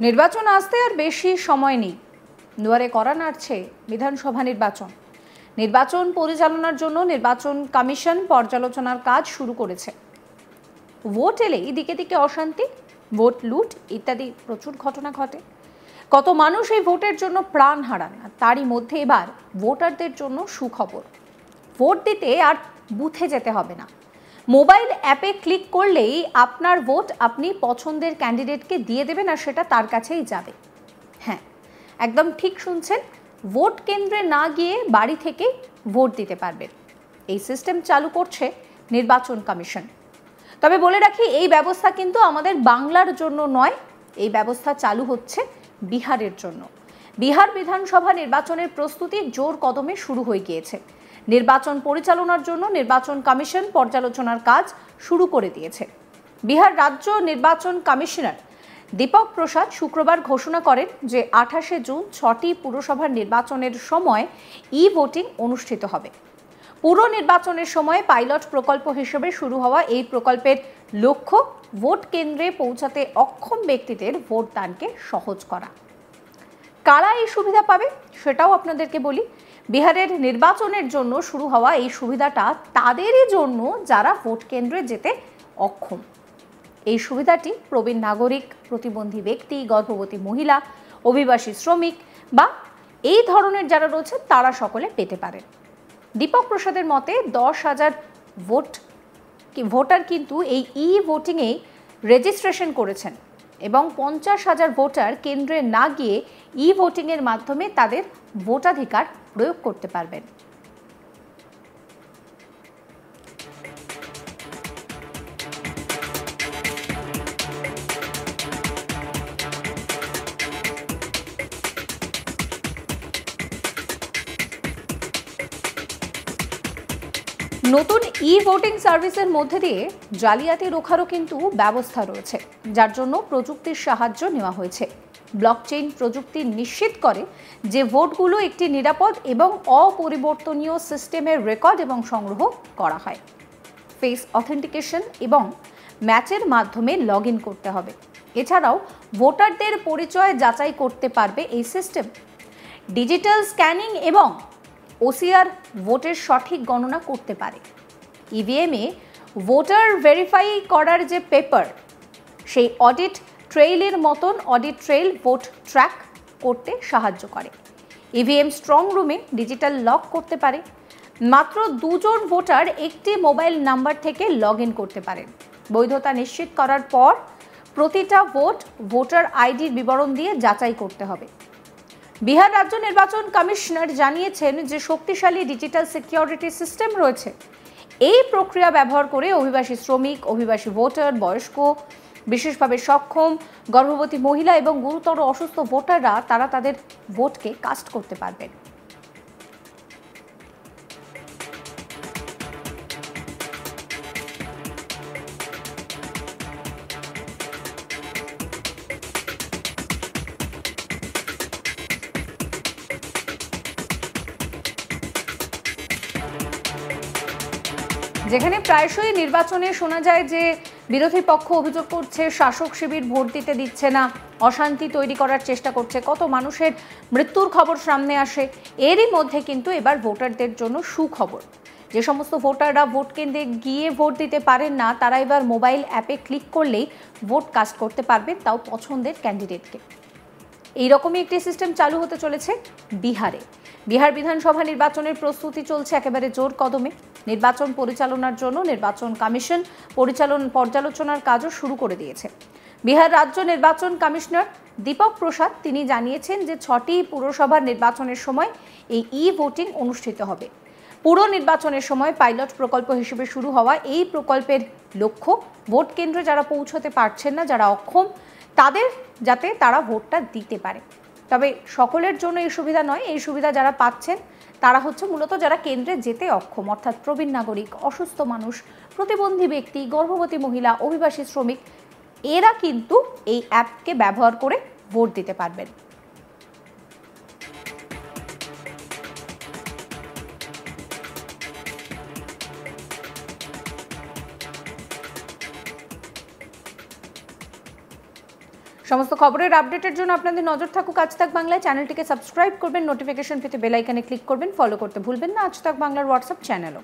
নির্বাচন আসতে আর বেশি সময় নেই। দুয়ারে কড়া নাড়ছে বিধানসভা নির্বাচন। নির্বাচন পরিচালনার জন্য নির্বাচন কমিশন পর্যালোচনার কাজ শুরু করেছে। ভোট এলেই দিকে দিকে অশান্তি, ভোট লুট ইত্যাদি প্রচুর ঘটনা ঘটে। কত মানুষ এই ভোটের জন্য প্রাণ হারান, আর তারই মধ্যে এবার ভোটারদের জন্য সুখবর। ভোট দিতে আর বুথে যেতে হবে না। মোবাইল অ্যাপে ক্লিক করলেই আপনার ভোট আপনি পছন্দের ক্যান্ডিডেটকে দিয়ে দেবেন আর সেটা তার কাছেই যাবে। হ্যাঁ, একদম ঠিক শুনছেন, ভোট কেন্দ্রে না গিয়ে বাড়ি থেকে ভোট দিতে পারবেন। এই সিস্টেম চালু করছে নির্বাচন কমিশন। তবে বলে রাখি, এই ব্যবস্থা কিন্তু আমাদের বাংলার জন্য নয়, এই ব্যবস্থা চালু হচ্ছে বিহারের জন্য। বিহার বিধানসভা নির্বাচনের প্রস্তুতি জোর কদমে শুরু হয়ে গিয়েছে। নির্বাচন পরিচালনার জন্য নির্বাচন কমিশন পর্যালোচনার কাজ শুরু করে দিয়েছে। বিহার রাজ্য নির্বাচন কমিশনার দীপক প্রসাদ শুক্রবার ঘোষণা করেন যে 28শে জুন 6টি পুরসভার নির্বাচনের সময় ই ভোটিং অনুষ্ঠিত হবে। পুর নির্বাচনের সময় পাইলট প্রকল্প হিসেবে শুরু হওয়া এই প্রকল্পের লক্ষ্য ভোট কেন্দ্রে পৌঁছাতে অক্ষম ব্যক্তিদের ভোটদানকে সহজ করা। কারা এই সুবিধা পাবে সেটাও আপনাদেরকে বলি। বিহারের নির্বাচনের জন্য শুরু হওয়া এই সুবিধাটা তাদেরই জন্য যারা ভোট কেন্দ্রে যেতে অক্ষম। এই সুবিধাটি প্রবীণ নাগরিক, প্রতিবন্ধী ব্যক্তি, গর্ভবতী মহিলা, অভিবাসী শ্রমিক বা এই ধরনের যারা রয়েছেন তারা সকলে পেতে পারেন। দীপক প্রসাদের মতে 10,000 ভোটার কিন্তু এই ই ভোটিংয়ে রেজিস্ট্রেশন করেছেন এবং 50,000 ভোটার কেন্দ্রে না গিয়ে ই ভোটিংয়ের মাধ্যমে তাদের ভোটাধিকার প্রয়োগ করতে পারবেন। নতুন ই ভোটিং সার্ভিসের মধ্যে দিয়ে জালিয়াতি রোখারও কিন্তু ব্যবস্থা রয়েছে, যার জন্য প্রযুক্তির সাহায্য নেওয়া হয়েছে। ব্লকচেইন প্রযুক্তি নিশ্চিত করে যে ভোটগুলো একটি নিরাপদ এবং অপরিবর্তনীয় সিস্টেমের রেকর্ড এবং সংগ্রহ করা হয়। ফেস অথেন্টিকেশন এবং ম্যাচের মাধ্যমে লগ ইন করতে হবে। এছাড়াও ভোটারদের পরিচয় যাচাই করতে পারবে এই সিস্টেম। ডিজিটাল স্ক্যানিং এবং ওসিআর ভোটের সঠিক গণনা করতে পারে। ইভিএমে ভোটার ভেরিফাই করার যে পেপার, সেই অডিট ট্রেইলের মতন অডিট ট্রেইল ভোট ট্র্যাক করতে সাহায্য করে। ইভিএম স্ট্রং রুমে ডিজিটাল লক করতে পারে। মাত্র 2 জন ভোটার একটি মোবাইল নাম্বার থেকে লগ ইন করতে পারেন। বৈধতা নিশ্চিত করার পর প্রতিটা ভোট ভোটার আইডির বিবরণ দিয়ে যাচাই করতে হবে। বিহার রাজ্য নির্বাচন কমিশনার জানিয়েছেন যে শক্তিশালী ডিজিটাল সিকিউরিটি সিস্টেম রয়েছে। এই প্রক্রিয়া ব্যবহার করে অভিবাসী শ্রমিক, অভিবাসী ভোটার, বয়স্ক, বিশেষভাবে সক্ষম, গর্ভবতী মহিলা এবং গুরুতর অসুস্থ ভোটাররা তারা তাদের ভোটকে কাস্ট করতে পারবেন। যেখানে প্রায়শই নির্বাচনে শোনা যায় যে বিরোধী পক্ষ অভিযোগ করছে শাসক শিবির ভোট দিতে দিচ্ছে না, অশান্তি তৈরি করার চেষ্টা করছে, কত মানুষের মৃত্যুর খবর সামনে আসে, এরই মধ্যে কিন্তু এবার ভোটারদের জন্য সুখবর। যে সমস্ত ভোটাররা ভোট কেন্দ্রে গিয়ে ভোট দিতে পারেন না, তারা এবার মোবাইল অ্যাপে ক্লিক করলেই ভোট কাস্ট করতে পারবেন, তাও পছন্দের ক্যান্ডিডেটকে। এইরকমই একটি সিস্টেম চালু হতে চলেছে বিহারে। বিহার বিধানসভা নির্বাচনের প্রস্তুতি চলছে একেবারে জোর কদমে। নির্বাচন পরিচালনার জন্য নির্বাচন কমিশন পর্যালোচনার কাজও শুরু করে দিয়েছে। বিহার রাজ্য নির্বাচন কমিশনার দীপক প্রসাদ তিনি জানিয়েছেন যে 6টি পুরসভার নির্বাচনের সময় এই ই ভোটিং অনুষ্ঠিত হবে। পুর নির্বাচনের সময় পাইলট প্রকল্প হিসেবে শুরু হওয়া এই প্রকল্পের লক্ষ্য ভোট কেন্দ্রে যারা পৌঁছতে পারছেন না, যারা অক্ষম, তাদের যাতে তারা ভোটটা দিতে পারে। তবে সকলের জন্য এই সুবিধা নয়, এই সুবিধা যারা পাচ্ছেন তারা হচ্ছে মূলত যারা কেন্দ্রে যেতে অক্ষম, অর্থাৎ প্রবীণ নাগরিক, অসুস্থ মানুষ, প্রতিবন্ধী ব্যক্তি, গর্ভবতী মহিলা, অভিবাসী শ্রমিক, এরা কিন্তু এই অ্যাপকে ব্যবহার করে ভোট দিতে পারবেন। সমস্ত খবরের আপডেটের জন্য আপনাদের নজর থাকুক আজ তাক বাংলায়। চ্যানেলটিকে সাবস্ক্রাইব করবেন, নোটিফিকেশন পেতে বেল আইকনে ক্লিক করবেন, ফলো করতে ভুলবেন না আজ তাক বাংলার হোয়াটসঅ্যাপ চ্যানেলও।